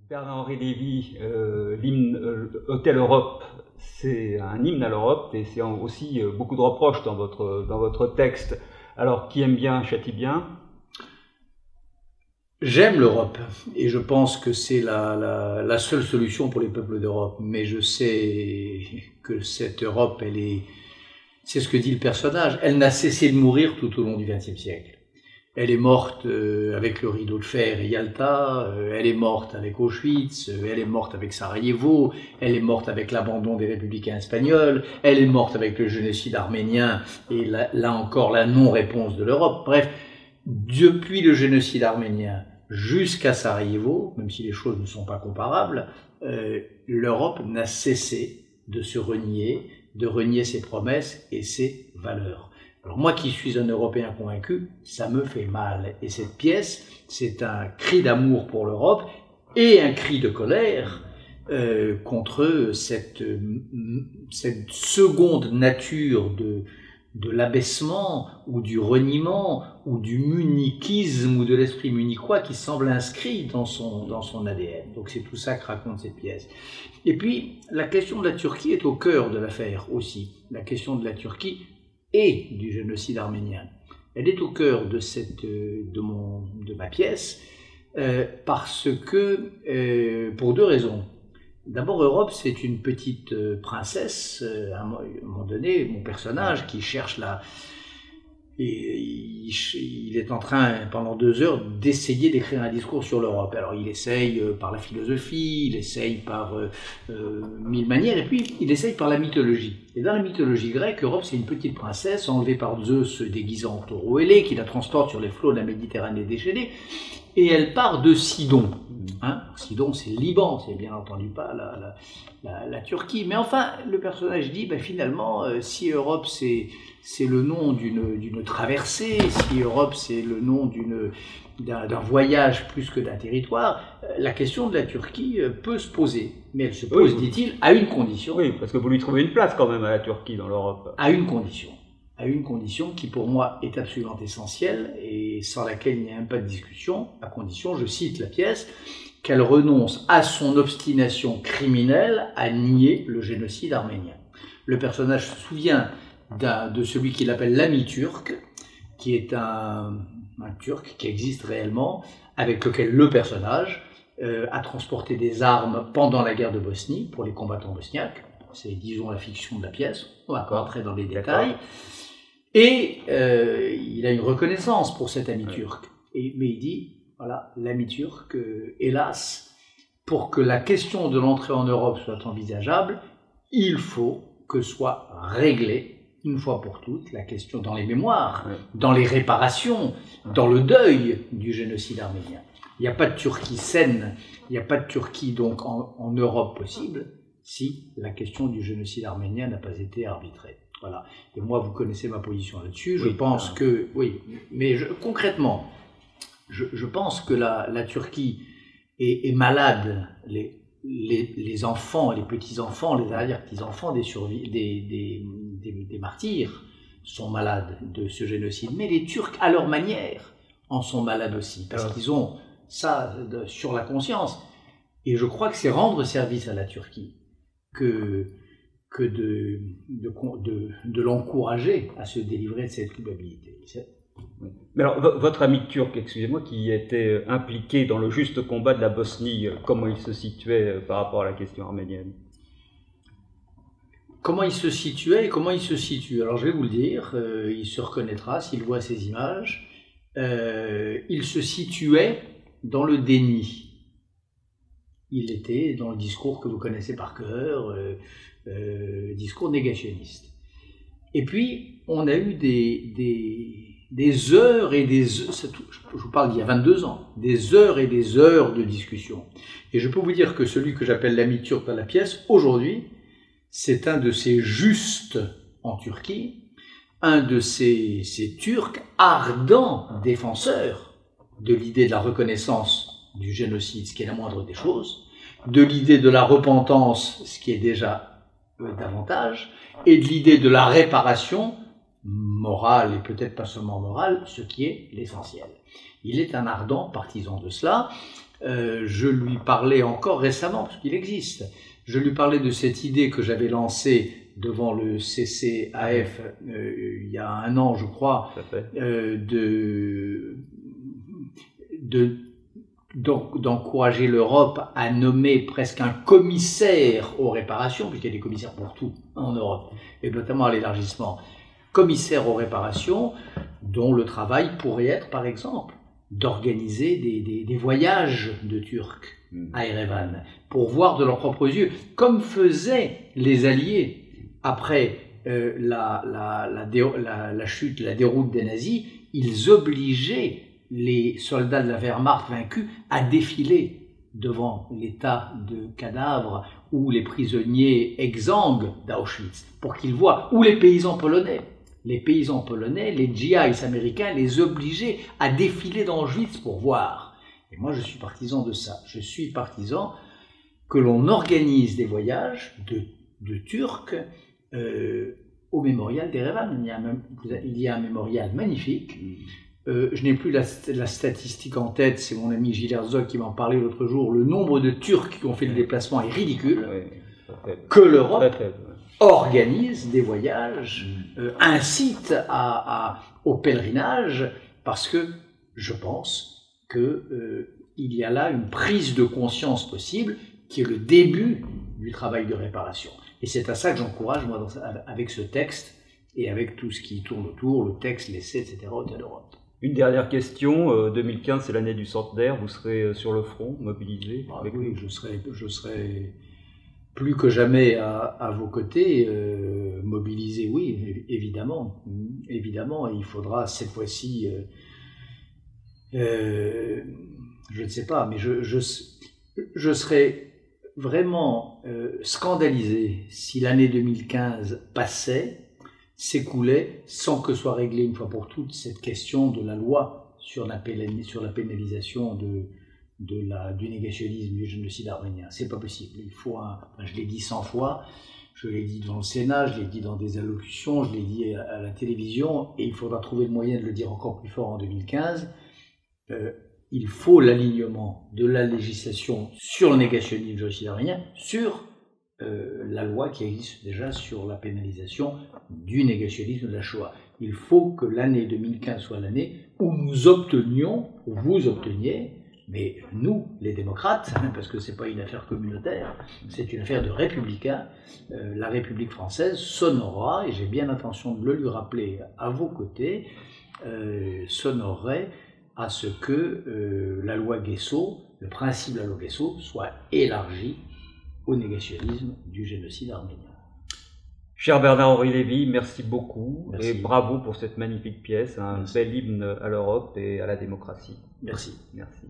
Bernard-Henri Lévy, l'hymne Hôtel Europe, c'est un hymne à l'Europe et c'est aussi beaucoup de reproches dans votre texte. Alors, qui aime bien châtie bien? J'aime l'Europe et je pense que c'est la seule solution pour les peuples d'Europe. Mais je sais que cette Europe, c'est ce que dit le personnage, elle n'a cessé de mourir tout au long du XXe siècle. Elle est morte avec le rideau de fer et Yalta, elle est morte avec Auschwitz, elle est morte avec Sarajevo, elle est morte avec l'abandon des républicains espagnols, elle est morte avec le génocide arménien et là encore la non-réponse de l'Europe. Bref, depuis le génocide arménien jusqu'à Sarajevo, même si les choses ne sont pas comparables, l'Europe n'a cessé de se renier, de renier ses promesses et ses valeurs. Alors moi qui suis un Européen convaincu, ça me fait mal. Et cette pièce, c'est un cri d'amour pour l'Europe et un cri de colère contre cette seconde nature de l'abaissement ou du reniement ou du muniquisme ou de l'esprit munichois qui semble inscrit dans son ADN. Donc c'est tout ça que raconte cette pièce. Et puis la question de la Turquie est au cœur de l'affaire aussi. La question de la Turquie et du génocide arménien. Elle est au cœur de ma pièce parce que, pour deux raisons. D'abord, Europe, c'est une petite princesse, à un moment donné, mon personnage qui cherche il est en train, pendant 2 heures, d'essayer d'écrire un discours sur l'Europe. Alors il essaye par la philosophie, il essaye par 1000 manières, et puis il essaye par la mythologie. Et dans la mythologie grecque, Europe, c'est une petite princesse enlevée par Zeus déguisant en taureau ailé, qui la transporte sur les flots de la Méditerranée déchaînée, et elle part de Sidon. Sidon, c'est le Liban, c'est bien entendu pas la Turquie. Mais enfin, le personnage dit, finalement, si Europe, c'est le nom d'une traversée, si Europe c'est le nom d'un voyage plus que d'un territoire, la question de la Turquie peut se poser. Mais elle se pose, oui, dit-il, à une condition. Oui, parce que vous lui trouvez une place quand même à la Turquie dans l'Europe. À une condition qui pour moi est absolument essentielle et sans laquelle il n'y a même pas de discussion, à condition, je cite la pièce, qu'elle renonce à son obstination criminelle à nier le génocide arménien. Le personnage se souvient de celui qu'il appelle l'ami turc, qui est un Turc qui existe réellement, avec lequel le personnage a transporté des armes pendant la guerre de Bosnie pour les combattants bosniaques. C'est, disons, la fiction de la pièce. On va pas entrer dans les détails. Et il a une reconnaissance pour cet ami turc. Mais il dit, voilà, l'ami turc, hélas, pour que la question de l'entrée en Europe soit envisageable, il faut que soit réglée une fois pour toutes, la question dans les mémoires, dans les réparations, dans le deuil du génocide arménien. Il n'y a pas de Turquie saine, il n'y a pas de Turquie donc en Europe possible, si la question du génocide arménien n'a pas été arbitrée. Voilà. Et moi, vous connaissez ma position là-dessus. Je pense que, concrètement, je pense que la Turquie est malade. Les enfants, les petits-enfants, les arrière-petits-enfants des martyrs sont malades de ce génocide. Mais les Turcs, à leur manière, en sont malades aussi, parce qu'ils ont ça sur la conscience. Et je crois que c'est rendre service à la Turquie que de l'encourager à se délivrer de cette culpabilité. Mais alors, votre ami turc, excusez-moi, qui était impliqué dans le juste combat de la Bosnie, comment il se situait par rapport à la question arménienne? Comment il se situait et comment il se situe? Alors je vais vous le dire, il se reconnaîtra s'il voit ces images. Il se situait dans le déni. Il était dans le discours que vous connaissez par cœur, discours négationniste. Et puis, on a eu des heures et des heures, je vous parle d'il y a 22 ans, des heures et des heures de discussion. Et je peux vous dire que celui que j'appelle l'ami turc dans la pièce, aujourd'hui, c'est un de ces justes en Turquie, un de ces Turcs ardents défenseurs de l'idée de la reconnaissance du génocide, ce qui est la moindre des choses, de l'idée de la repentance, ce qui est déjà davantage, et de l'idée de la réparation, morale et peut-être pas seulement morale, ce qui est l'essentiel. Il est un ardent partisan de cela. Je lui parlais encore récemment, parce qu'il existe, je lui parlais de cette idée que j'avais lancée devant le CCAF il y a 1 an, je crois, d'encourager l'Europe à nommer presque un commissaire aux réparations, puisqu'il y a des commissaires pour tout en Europe, et notamment à l'élargissement, commissaire aux réparations, dont le travail pourrait être, par exemple, d'organiser des voyages de Turcs à Erevan, pour voir de leurs propres yeux, comme faisaient les Alliés après la chute, la déroute des nazis. Ils obligeaient les soldats de la Wehrmacht vaincus à défiler devant les tas de cadavres ou les prisonniers exsangues d'Auschwitz, pour qu'ils voient, ou les paysans polonais. Les paysans polonais, les GIs américains, les obligeaient à défiler dans Auschwitz pour voir. Et moi, je suis partisan de ça. Je suis partisan que l'on organise des voyages de Turcs au mémorial d'Erevan. Il y a un mémorial magnifique. Je n'ai plus la statistique en tête, c'est mon ami Gilles Herzog qui m'en parlait l'autre jour. Le nombre de Turcs qui ont fait le déplacement est ridicule. Que l'Europe organise des voyages, incite au pèlerinage, parce que je pense qu'il y a là une prise de conscience possible qui est le début du travail de réparation. Et c'est à ça que j'encourage, moi, avec ce texte et avec tout ce qui tourne autour, le texte, l'essai, etc., Hôtel Europe. Une dernière question, 2015 c'est l'année du centenaire, vous serez sur le front, mobilisé? Oui, je serai plus que jamais à vos côtés, mobilisé, oui, évidemment. Évidemment, il faudra cette fois-ci, je ne sais pas, mais je serais vraiment scandalisé si l'année 2015 s'écoulait sans que soit réglée une fois pour toutes cette question de la loi sur la pénalisation du négationnisme du génocide arménien. C'est pas possible. Il faut je l'ai dit 100 fois, je l'ai dit devant le Sénat, je l'ai dit dans des allocutions, je l'ai dit à la télévision, et il faudra trouver le moyen de le dire encore plus fort en 2015. Il faut l'alignement de la législation sur le négationnisme du génocide arménien sur la loi qui existe déjà sur la pénalisation du négationnisme de la Shoah. Il faut que l'année 2015 soit l'année où nous obtenions, où vous obteniez, mais nous, les démocrates, parce que ce n'est pas une affaire communautaire, c'est une affaire de républicains, la République française s'honorera, et j'ai bien l'intention de le lui rappeler à vos côtés, s'honorerait à ce que la loi Guesso, le principe de la loi Guesso, soit élargi au négationnisme du génocide arménien. Cher Bernard-Henri Lévy, merci beaucoup. Merci. Et bravo pour cette magnifique pièce, un bel hymne à l'Europe et à la démocratie. Merci. Merci.